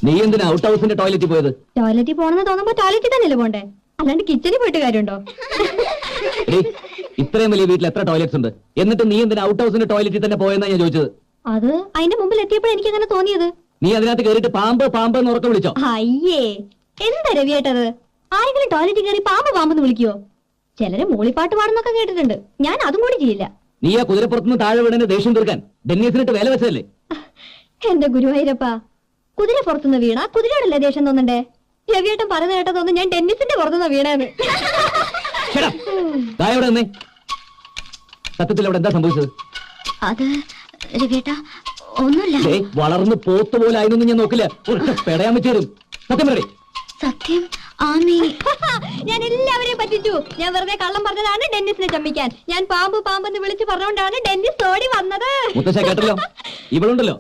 നീ എന്തിനാ ഔട്ട് ഹൗസിന്റെ ടോയ്ലറ്റിൽ പോയത്? ടോയ്ലറ്റിൽ പോണെന്ന് തോന്നുമ്പോ ടോയ്ലറ്റിൽ തന്നെയല്ലേ പോണ്ടേ, അല്ലാണ്ട് കിച്ചണിൽ പോയിട്ട് കാര്യമുണ്ടോ? ഇത്രയും വലിയ വീട്ടിൽ എത്ര ടോയ്ലറ്റ്സ് ഉണ്ട്, എന്നിട്ട് നീ എന്തിനാ ഔട്ട് ഹൗസിന്റെ ടോയ്ലറ്റിൽ തന്നെ പോയെന്നാ ഞാൻ ചോദിച്ചത്. അത് അതിന്റെ മുമ്പിൽ എത്തിയപ്പോൾ എനിക്ക് അങ്ങനെ തോന്നിയത്. നീ അതിനകത്ത് കയറിയിട്ട് പാമ്പ് പാമ്പ് എന്ന് ഉറക്കം വിളിച്ചോ? അയ്യേ, എന്താ രവിയേട്ടത്? ആരെങ്കിലും ടോയ്ലറ്റിൽ കയറി പാമ്പ് പാമ്പെന്ന് വിളിക്കുവോ? ചിലര് മൂളിപ്പാട്ട് പാടുന്നൊക്കെ കേട്ടിട്ടുണ്ട്, ഞാൻ അതും കൂടി ചെയ്യില്ല. നീ ആ കുതിരപ്പുറത്തുനിന്ന് താഴെ വീടിന് ദേഷ്യം തീർക്കാൻ ഡെന്നീസിനിട്ട് വേല വെച്ചതല്ലേ? എന്റെ ഗുരുവായൂരപ്പ, കുതിര പുറത്തുനിന്ന് വീണ കുതിരയോടല്ലേ ദേഷ്യം തോന്നണ്ടേ? രവിയേട്ടൻ പറയുന്ന കേട്ട തോന്നുന്നു ഞാൻ ഡെന്നിസിന്റെ പുറത്തുനിന്ന് വീണേന്ന്. സത്യത്തിൽ അവിടെ എന്താ സംഭവിച്ചത്? അത് രവിയേട്ട ഒന്നുമില്ല. വളർന്ന് പോത്തുപോലെ ആയിരുന്നു ഞാൻ നോക്കില്ല, പെടയാൻ വെച്ചേരും. സത്യം പറയേ. സത്യം ഞാൻ എല്ലാവരെയും പറ്റിച്ചു. ഞാൻ വെറുതെ കള്ളം പറഞ്ഞതാണ് ഡെന്നിസിനെ ചമ്മിക്കാൻ. ഞാൻ പാമ്പ് പാമ്പെന്ന് വിളിച്ച് പറഞ്ഞുകൊണ്ടാണ് ഡെന്നിസ് ഓടി വന്നത്. മുത്തശ്ശ കേട്ടല്ലോ, ഇവളുണ്ടല്ലോ